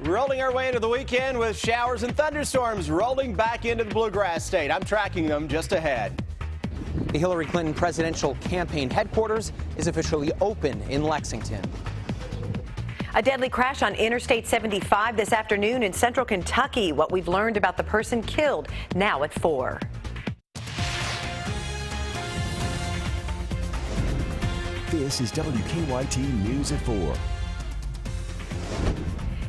Rolling our way into the weekend with showers and thunderstorms rolling back into the Bluegrass State. I'm tracking them just ahead. The Hillary Clinton presidential campaign headquarters is officially open in Lexington. A deadly crash on Interstate 75 this afternoon in central Kentucky. What we've learned about the person killed now at 4. This is WKYT News at 4.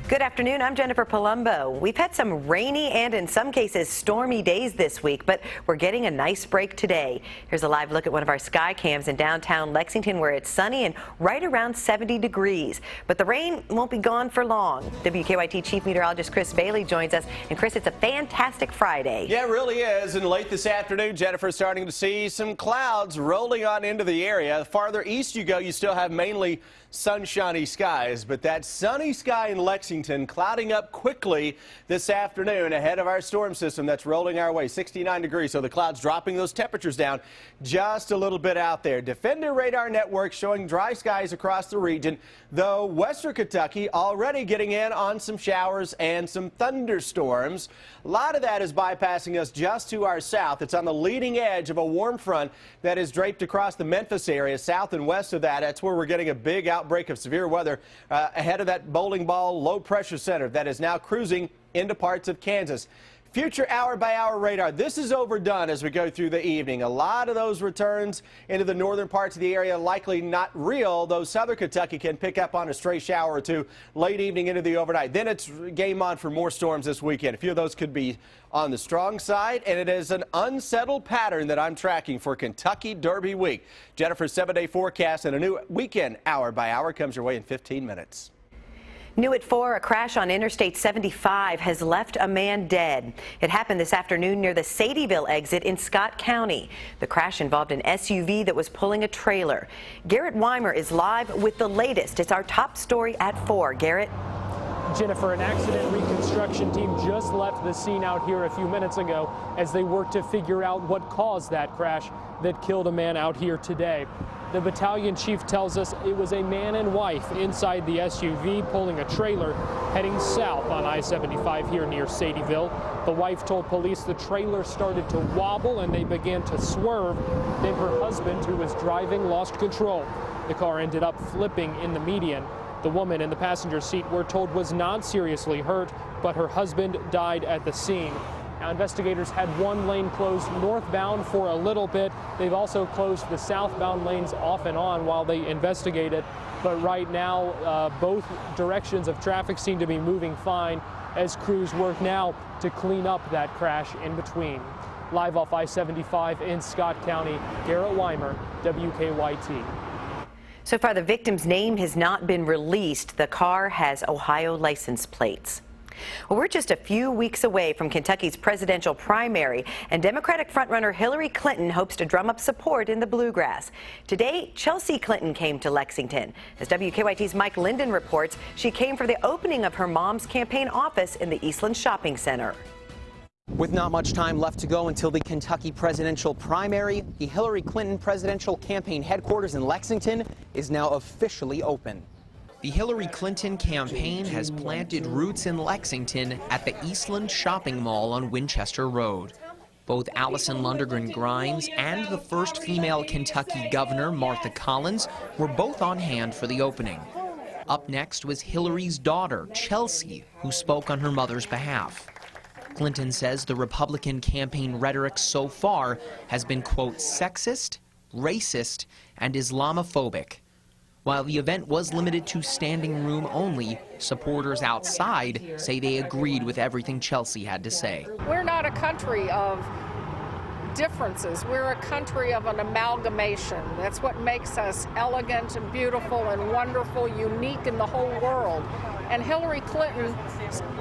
Good afternoon. I'm Jennifer Palumbo. We've had some rainy and in some cases stormy days this week, but we're getting a nice break today. Here's a live look at one of our sky cams in downtown Lexington where it's sunny and right around 70 degrees. But the rain won't be gone for long. WKYT Chief Meteorologist Chris Bailey joins us. And Chris, it's a fantastic Friday. Yeah, it really is. And late this afternoon, Jennifer's starting to see some clouds rolling on into the area. The farther east you go, you still have mainly sunshiny skies, but that sunny sky in Lexington clouding up quickly this afternoon ahead of our storm system that's rolling our way. 69 degrees, so the clouds dropping those temperatures down just a little bit out there. Defender radar network showing dry skies across the region, though western Kentucky already getting in on some showers and some thunderstorms. A lot of that is bypassing us just to our south. It's on the leading edge of a warm front that is draped across the Memphis area. South and west of that, that's where we're getting a big outbreak of severe weather ahead of that bowling ball low pressure center that is now cruising into parts of Kansas. Future hour-by-hour radar. This is overdone as we go through the evening. A lot of those returns into the northern parts of the area likely not real, though southern Kentucky can pick up on a stray shower or two late evening into the overnight. Then it's game on for more storms this weekend. A few of those could be on the strong side, and it is an unsettled pattern that I'm tracking for Kentucky Derby week. Jennifer's 7-day forecast and a new weekend hour-by-hour comes your way in 15 minutes. New at 4, a crash on Interstate 75 has left a man dead. It happened this afternoon near the Sadieville exit in Scott County. The crash involved an SUV that was pulling a trailer. Garrett Weimer is live with the latest. It's our top story at 4. Garrett. Jennifer, an accident reconstruction team just left the scene out here a few minutes ago as they worked to figure out what caused that crash that killed a man out here today. The battalion chief tells us it was a man and wife inside the SUV pulling a trailer heading south on I-75 here near Sadieville. The wife told police the trailer started to wobble and they began to swerve. Then her husband, who was driving, lost control. The car ended up flipping in the median. The woman in the passenger seat, we're told, was not seriously hurt, but her husband died at the scene. Now, investigators had one lane closed northbound for a little bit. They've also closed the southbound lanes off and on while they investigated. But right now, both directions of traffic seem to be moving fine as crews work now to clean up that crash in between. Live off I-75 in Scott County, Garrett Weimer, WKYT. So far, the victim's name has not been released. The car has Ohio license plates. Well, we're just a few weeks away from Kentucky's presidential primary, and Democratic frontrunner Hillary Clinton hopes to drum up support in the Bluegrass. Today, Chelsea Clinton came to Lexington. As WKYT's Mike Linden reports, she came for the opening of her mom's campaign office in the Eastland Shopping Center. With not much time left to go until the Kentucky presidential primary, the Hillary Clinton presidential campaign headquarters in Lexington is now officially open. The Hillary Clinton campaign has planted roots in Lexington at the Eastland Shopping Mall on Winchester Road. Both Allison Lundergan Grimes and the first female Kentucky governor, Martha Collins, were both on hand for the opening. Up next was Hillary's daughter, Chelsea, who spoke on her mother's behalf. Clinton says the Republican campaign rhetoric so far has been, quote, sexist, racist, and Islamophobic. While the event was limited to standing room only, supporters outside say they agreed with everything Chelsea had to say. We're not a country of differences. We're a country of an amalgamation. That's what makes us elegant and beautiful and wonderful, unique in the whole world. And Hillary Clinton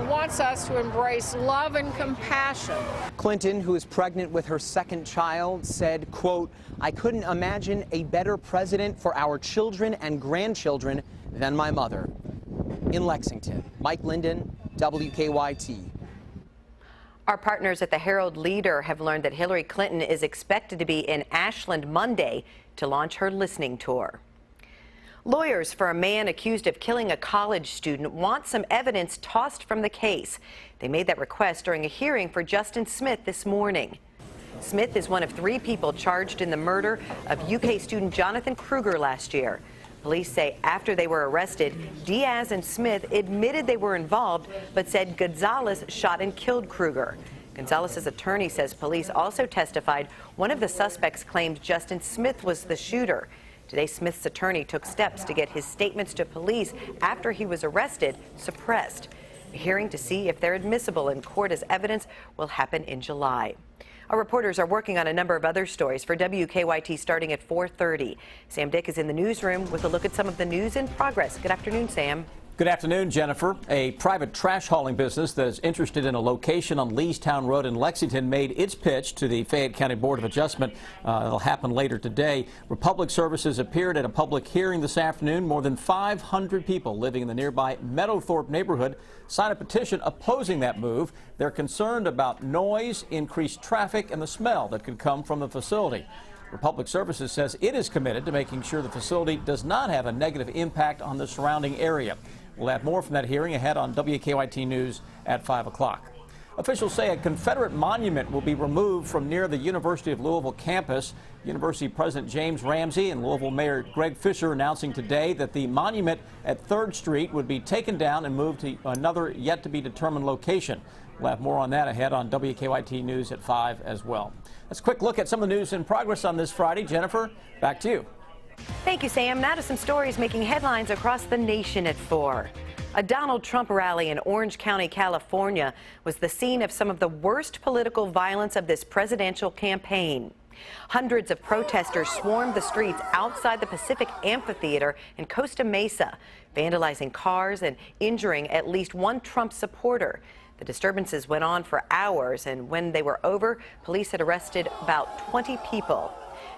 wants us to embrace love and compassion. Clinton, who is pregnant with her second child, said, quote, I couldn't imagine a better president for our children and grandchildren than my mother. In Lexington, Mike Linden, WKYT. Our partners at the Herald Leader have learned that Hillary Clinton is expected to be in Ashland Monday to launch her listening tour. Lawyers for a man accused of killing a college student want some evidence tossed from the case. They made that request during a hearing for Justin Smith this morning. Smith is one of 3 people charged in the murder of UK student Jonathan Kruger last year. Police say after they were arrested, Diaz and Smith admitted they were involved, but said Gonzalez shot and killed Kruger. Gonzalez's attorney says police also testified one of the suspects claimed Justin Smith was the shooter. Today, Smith's attorney took steps to get his statements to police after he was arrested suppressed. A hearing to see if they're admissible in court as evidence will happen in July. Our reporters are working on a number of other stories for WKYT starting at 4:30. Sam Dick is in the newsroom with a look at some of the news in progress. Good afternoon, Sam. Good afternoon, Jennifer. A private trash hauling business that is interested in a location on Leestown Road in Lexington made its pitch to the Fayette County Board of Adjustment. It'll happen later today. Republic Services appeared at a public hearing this afternoon. More than 500 people living in the nearby Meadowthorpe neighborhood signed a petition opposing that move. They're concerned about noise, increased traffic, and the smell that could come from the facility. Republic Services says it is committed to making sure the facility does not have a negative impact on the surrounding area. We'll have more from that hearing ahead on WKYT News at 5 o'clock. Officials say a Confederate monument will be removed from near the University of Louisville campus. University President James Ramsey and Louisville Mayor Greg Fisher announcing today that the monument at 3rd Street would be taken down and moved to another yet-to-be-determined location. We'll have more on that ahead on WKYT News at 5 as well. Let's a quick look at some of the news in progress on this Friday. Jennifer, back to you. Thank you, Sam. Now to some stories making headlines across the nation at 4. A Donald Trump rally in Orange County, California, was the scene of some of the worst political violence of this presidential campaign. Hundreds of protesters swarmed the streets outside the Pacific Amphitheater in Costa Mesa, vandalizing cars and injuring at least one Trump supporter. The disturbances went on for hours, and when they were over, police had arrested about 20 people.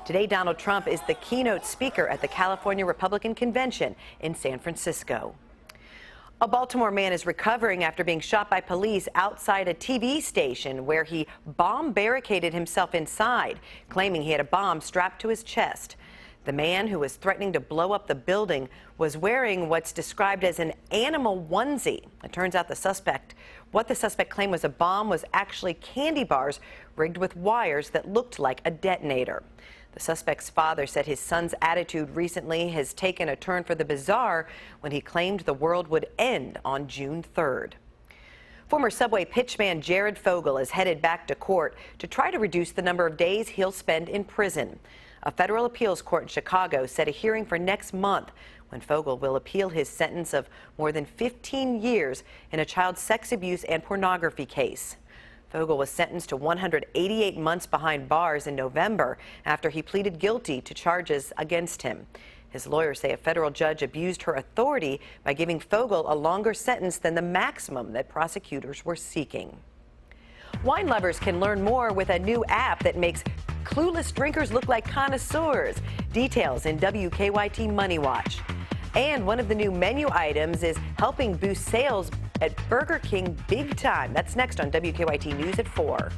Today, Donald Trump is the keynote speaker at the California Republican Convention in San Francisco. A Baltimore man is recovering after being shot by police outside a TV station where he bomb barricaded himself inside, claiming he had a bomb strapped to his chest. The man, who was threatening to blow up the building, was wearing what's described as an animal onesie. It turns out what the suspect claimed was a bomb was actually candy bars rigged with wires that looked like a detonator. The suspect's father said his son's attitude recently has taken a turn for the bizarre when he claimed the world would end on June 3rd. Former Subway pitchman Jared Fogle is headed back to court to try to reduce the number of days he'll spend in prison. A federal appeals court in Chicago set a hearing for next month when Fogle will appeal his sentence of more than 15 years in a child sex abuse and pornography case. Fogle was sentenced to 188 months behind bars in November after he pleaded guilty to charges against him. His lawyers say a federal judge abused her authority by giving Fogle a longer sentence than the maximum that prosecutors were seeking. Wine lovers can learn more with a new app that makes clueless drinkers look like connoisseurs. Details in WKYT Money Watch. And one of the new menu items is helping boost sales at Burger King big time. That's next on WKYT News at 4.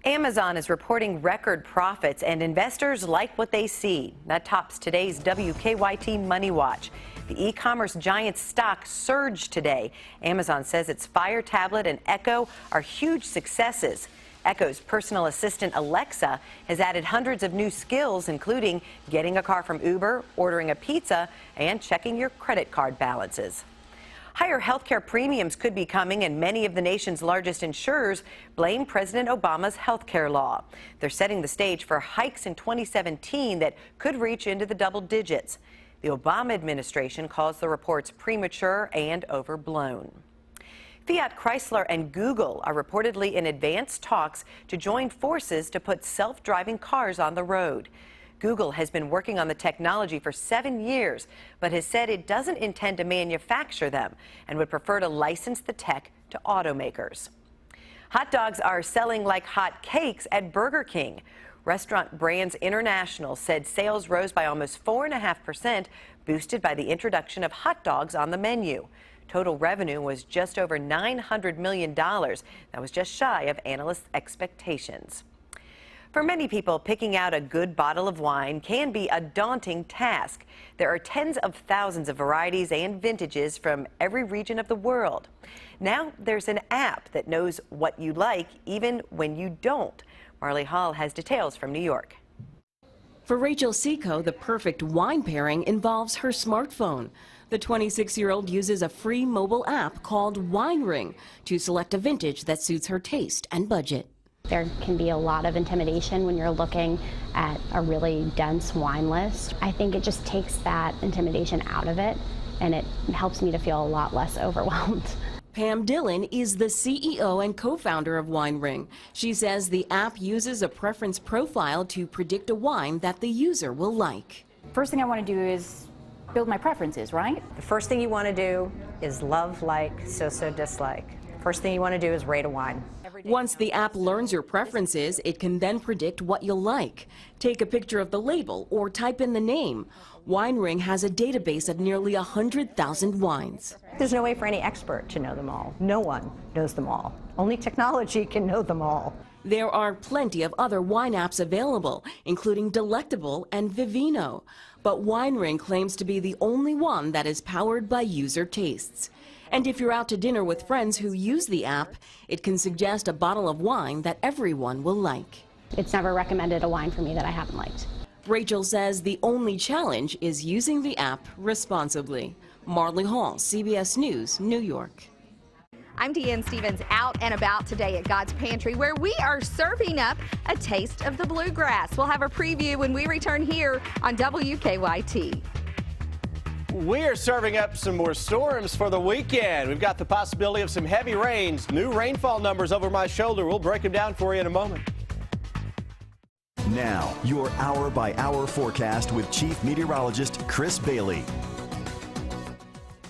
Amazon is reporting record profits, and investors like what they see. That tops today's WKYT Money Watch. The e-commerce giant's stock surged today. Amazon says its Fire tablet and Echo are huge successes. Echo's personal assistant Alexa has added hundreds of new skills, including getting a car from Uber, ordering a pizza, and checking your credit card balances. Higher health care premiums could be coming, and many of the nation's largest insurers blame President Obama's health care law. They're setting the stage for hikes in 2017 that could reach into the double digits. The Obama administration calls the reports premature and overblown. Fiat Chrysler and Google are reportedly in advanced talks to join forces to put self-driving cars on the road. Google has been working on the technology for 7 years, but has said it doesn't intend to manufacture them and would prefer to license the tech to automakers. Hot dogs are selling like hot cakes at Burger King. Restaurant Brands International said sales rose by almost 4.5%, boosted by the introduction of hot dogs on the menu. Total revenue was just over $900 million. That was just shy of analysts' expectations. For many people, picking out a good bottle of wine can be a daunting task. There are tens of thousands of varieties and vintages from every region of the world. Now there's an app that knows what you like even when you don't. Marley Hall has details from New York. For Rachel Seco, the perfect wine pairing involves her smartphone. The 26-year-old uses a free mobile app called Wine Ring to select a vintage that suits her taste and budget. There can be a lot of intimidation when you're looking at a really dense wine list. I think it just takes that intimidation out of it, and it helps me to feel a lot less overwhelmed. Pam Dillon is the CEO and co-founder of Wine Ring. She says the app uses a preference profile to predict a wine that the user will like. First thing I want to do is build my preferences, right? The first thing you want to do is love, like, so dislike. First thing you want to do is rate a wine. Once the app learns your preferences, it can then predict what you'll like. Take a picture of the label or type in the name. Wine Ring has a database of nearly 100,000 wines. There's no way for any expert to know them all. No one knows them all. Only technology can know them all. There are plenty of other wine apps available, including Delectable and Vivino. But Wine Ring claims to be the only one that is powered by user tastes. And if you're out to dinner with friends who use the app, it can suggest a bottle of wine that everyone will like. It's never recommended a wine for me that I haven't liked. Rachel says the only challenge is using the app responsibly. Marley Hall, CBS News, New York. I'm Deanne Stevens, out and about today at God's Pantry, where we are serving up a taste of the bluegrass. We'll have a preview when we return here on WKYT. We are serving up some more storms for the weekend. We've got the possibility of some heavy rains. New rainfall numbers over my shoulder. We'll break them down for you in a moment. Now, your hour-by-hour forecast with Chief Meteorologist Chris Bailey.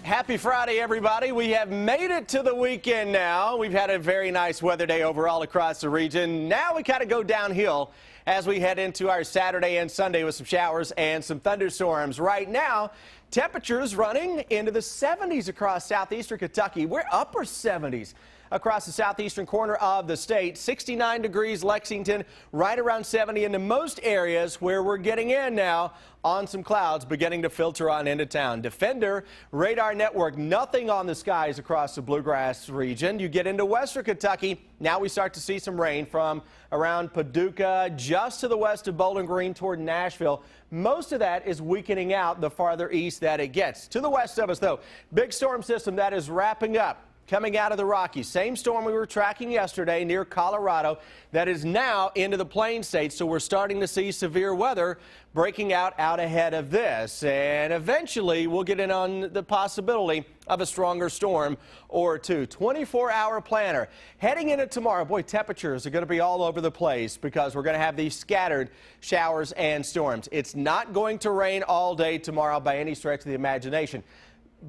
Happy Friday, everybody. We have made it to the weekend now. We've had a very nice weather day overall across the region. Now we kind of go downhill as we head into our Saturday and Sunday with some showers and some thunderstorms. Right now, temperatures running into the 70s across southeastern Kentucky. We're upper 70s across the southeastern corner of the state. 69 degrees Lexington, right around 70 into most areas, where we're getting in now on some clouds beginning to filter on into town. Defender radar network, nothing on the skies across the bluegrass region. You get into western Kentucky, now we start to see some rain from around Paducah, just to the west of Bowling Green toward Nashville. Most of that is weakening out the farther east that it gets. To the west of us, though, big storm system that is wrapping up, coming out of the Rockies. Same storm we were tracking yesterday near Colorado that is now into the Plain States. So we're starting to see severe weather breaking out ahead of this. And eventually we'll get in on the possibility of a stronger storm or two. 24-hour planner. Heading into tomorrow, boy, temperatures are going to be all over the place because we're going to have these scattered showers and storms. It's not going to rain all day tomorrow by any stretch of the imagination.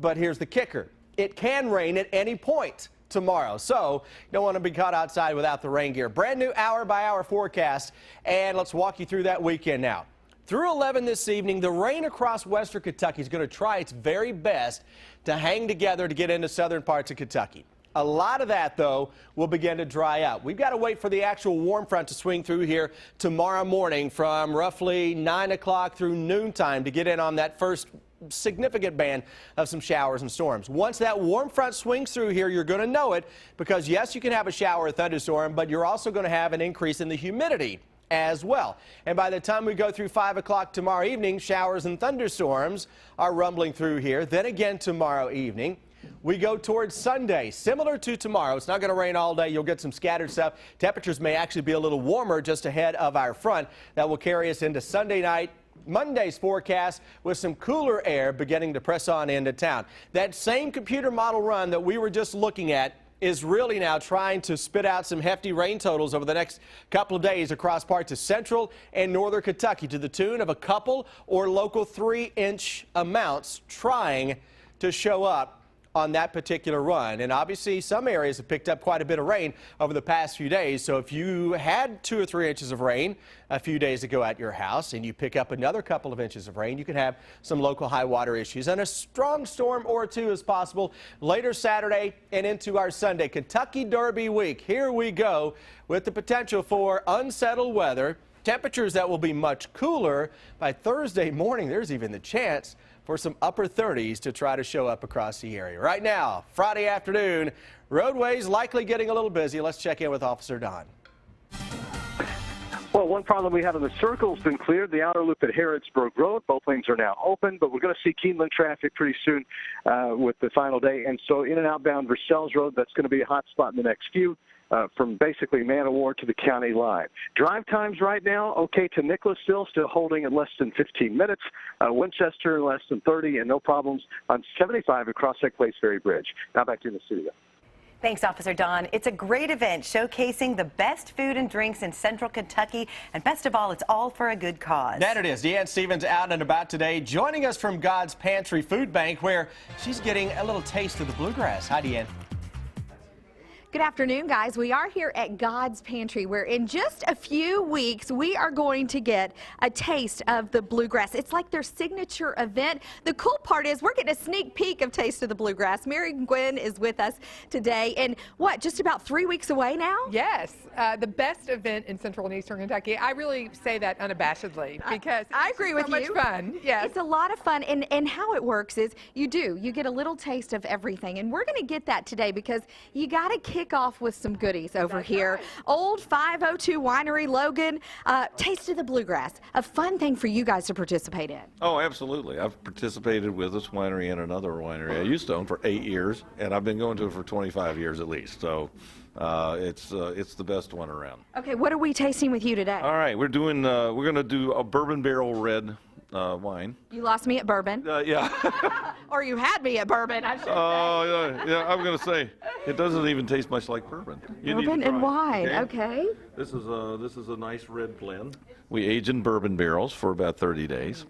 But here's the kicker. It can rain at any point tomorrow, so you don't want to be caught outside without the rain gear. Brand new hour-by-hour forecast, and let's walk you through that weekend now. Through 11 this evening, the rain across western Kentucky is going to try its very best to hang together to get into southern parts of Kentucky. A lot of that, though, will begin to dry out. We've got to wait for the actual warm front to swing through here tomorrow morning from roughly 9 o'clock through noontime to get in on that first significant band of some showers and storms. Once that warm front swings through here, you're going to know it because, yes, you can have a shower or thunderstorm, but you're also going to have an increase in the humidity as well. And by the time we go through 5 o'clock tomorrow evening, showers and thunderstorms are rumbling through here. Then again tomorrow evening, we go towards Sunday. Similar to tomorrow, it's not going to rain all day. You'll get some scattered stuff. Temperatures may actually be a little warmer just ahead of our front. That will carry us into Sunday night. Monday's forecast with some cooler air beginning to press on into town. That same computer model run that we were just looking at is really now trying to spit out some hefty rain totals over the next couple of days across parts of central and northern Kentucky to the tune of a couple or local 3-inch amounts trying to show up on that particular run. And obviously some areas have picked up quite a bit of rain over the past few days. So if you had 2 or 3 inches of rain a few days ago at your house and you pick up another couple of inches of rain, you can have some local high water issues. And a strong storm or two is possible later Saturday and into our Sunday. Kentucky Derby week. Here we go with the potential for unsettled weather. Temperatures that will be much cooler. By Thursday morning, there's even the chance for some upper 30s to try to show up across the area. Right now, Friday afternoon, roadways likely getting a little busy. Let's check in with Officer Don. Well, one problem we have in the circle has been cleared. The outer loop at Harrodsburg Road, both lanes are now open, but we're going to see Keeneland traffic pretty soon with the final day. And so in and outbound Versailles Road, that's going to be a hot spot in the next few. From basically Man of War to the county line. Drive times right now, okay to Nicholasville, still holding at less than 15 minutes. Winchester, less than 30, and no problems on 75 across that Place Ferry Bridge. Now back to you in the studio. Thanks, Officer Don. It's a great event showcasing the best food and drinks in Central Kentucky. And best of all, it's all for a good cause. That it is. Deanne Stevens out and about today, joining us from God's Pantry Food Bank, where she's getting a little taste of the bluegrass. Hi, Deanne. Good afternoon, guys. We are here at God's Pantry, where in just a few weeks, we are going to get a taste of the bluegrass. It's like their signature event. The cool part is we're getting a sneak peek of Taste of the Bluegrass. Mary Gwynn is with us today. And what, just about 3 weeks away now? Yes, the best event in Central and Eastern Kentucky. I really say that unabashedly because I agree with you. So much fun. Yes. It's a lot of fun. And how it works is you get a little taste of everything. And we're going to get that today because you got to kick off with some goodies over here. Right. Old 502 Winery, Logan, Taste of the Bluegrass, a fun thing for you guys to participate in. Oh, absolutely. I've participated with this winery and another winery I used to own for 8 years, and I've been going to it for 25 years at least. So it's the best one around. Okay, what are we tasting with you today? All right, we're going to do a bourbon barrel red wine. You lost me at bourbon. Yeah. Or you had me at bourbon, I should say. Oh, yeah, I'm going to say, it doesn't even taste much like bourbon. Bourbon and wine, okay. This is a nice red blend. We age in bourbon barrels for about 30 days.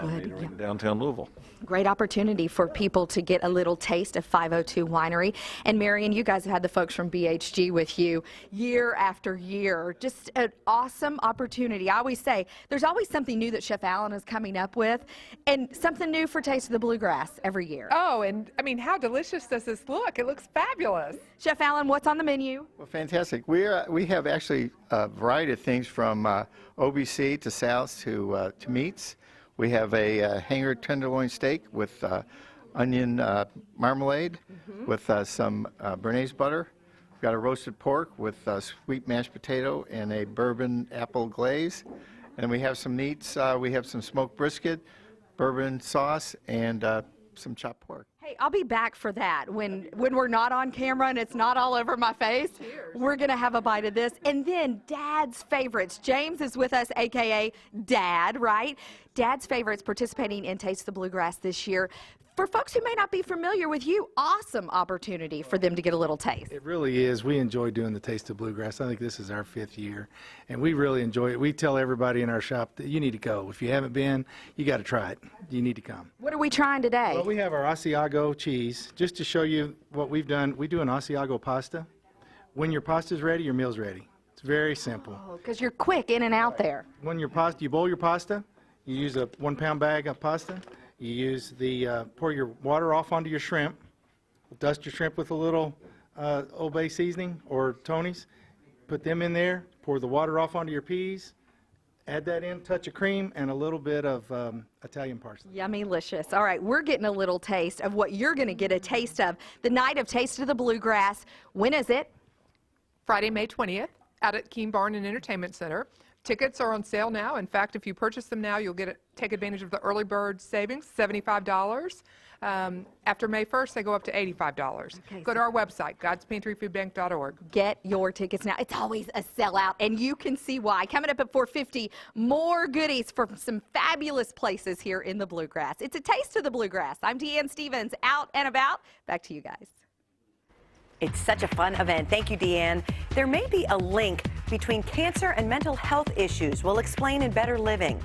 Good. In downtown Louisville. Great opportunity for people to get a little taste of 502 Winery. And Marion, you guys have had the folks from BHG with you year after year. Just an awesome opportunity. I always say there's always something new that Chef Allen is coming up with, and something new for Taste of the Bluegrass every year. Oh, and I mean, how delicious does this look? It looks fabulous. Chef Allen, what's on the menu? Well, fantastic. We have actually a variety of things from OBC to salads to meats. We have a hanger tenderloin steak with onion marmalade with some béarnaise butter. We've got a roasted pork with sweet mashed potato and a bourbon apple glaze. And we have some meats. We have some smoked brisket, bourbon sauce, and some chopped pork. Hey, I'll be back for that when we're not on camera and it's not all over my face. Cheers. We're going to have a bite of this. And then Dad's Favorites. James is with us, a.k.a. Dad, right? Dad's Favorites participating in Taste the Bluegrass this year. For folks who may not be familiar with you, awesome opportunity for them to get a little taste. It really is. We enjoy doing the Taste of Bluegrass. I think this is our 5th year, and we really enjoy it. We tell everybody in our shop that you need to go. If you haven't been, you got to try it. You need to come. What are we trying today? Well, we have our Asiago cheese. Just to show you what we've done, we do an Asiago pasta. When your pasta's ready, your meal's ready. It's very simple. Oh, because you're quick in and out there. When you boil your pasta, you use a 1-pound bag of pasta. You use pour your water off onto your shrimp, dust your shrimp with a little Old Bay seasoning or Tony's, put them in there, pour the water off onto your peas, add that in, touch of cream, and a little bit of Italian parsley. Yummy-licious. All right, we're getting a little taste of what you're going to get a taste of. The night of Taste of the Bluegrass. When is it? Friday, May 20th, out at Keene Barn and Entertainment Center. Tickets are on sale now. In fact, if you purchase them now, you'll take advantage of the early bird savings, $75. After May 1st, they go up to $85. Okay, go to our website, godspantryfoodbank.org. Get your tickets now. It's always a sellout, and you can see why. Coming up at 4:50, more goodies from some fabulous places here in the Bluegrass. It's a Taste of the Bluegrass. I'm Deanne Stevens, out and about. Back to you guys. It's such a fun event. Thank you, Deanne. There may be a link between cancer and mental health issues. We'll explain in Better Living.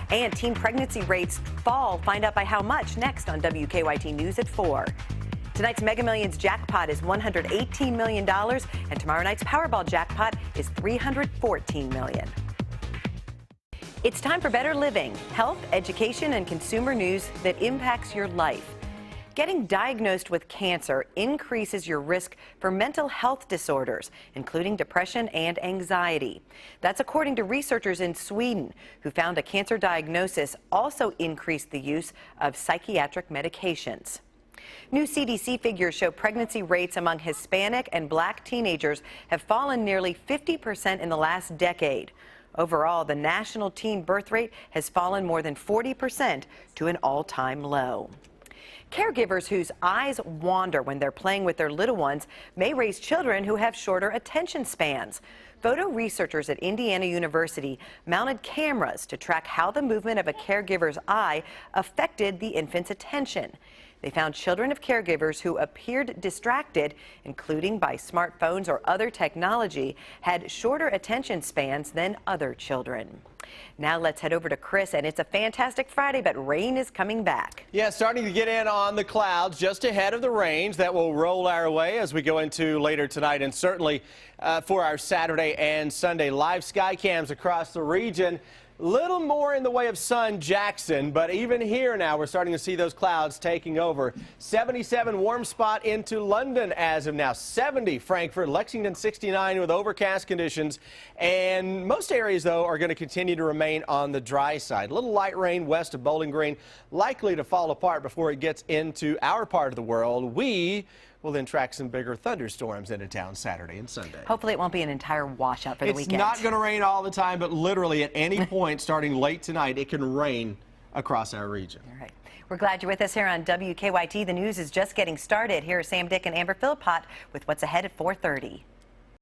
And teen pregnancy rates fall. Find out by how much next on WKYT News at 4. Tonight's Mega Millions jackpot is $118 million, and tomorrow night's Powerball jackpot is $314 million. It's time for better living, health, education, and consumer news that impacts your life. Getting diagnosed with cancer increases your risk for mental health disorders, including depression and anxiety. That's according to researchers in Sweden, who found a cancer diagnosis also increased the use of psychiatric medications. New CDC figures show pregnancy rates among Hispanic and Black teenagers have fallen nearly 50% in the last decade. Overall, the national teen birth rate has fallen more than 40% to an all-time low. Caregivers whose eyes wander when they're playing with their little ones may raise children who have shorter attention spans. Photo researchers at Indiana University mounted cameras to track how the movement of a caregiver's eye affected the infant's attention. They found children of caregivers who appeared distracted, including by smartphones or other technology, had shorter attention spans than other children. Now let's head over to Chris, and it's a fantastic Friday, but rain is coming back. Yeah, starting to get in on the clouds just ahead of the rains that will roll our way as we go into later tonight, and certainly for our Saturday and Sunday live sky cams across the region. Little more in the way of sun, Jackson, but even here now we're starting to see those clouds taking over. 77 warm spot into London as of now. 70 Frankfurt, Lexington 69 with overcast conditions, and most areas though are going to continue to remain on the dry side. A little light rain west of Bowling Green, likely to fall apart before it gets into our part of the world. We will then track some bigger thunderstorms into town Saturday and Sunday. Hopefully it won't be an entire washout for the weekend. It's not going to rain all the time, but literally at any point starting late tonight, it can rain across our region. All right. We're glad you're with us here on WKYT. The news is just getting started. Here are Sam Dick and Amber Philippot with what's ahead at 4:30.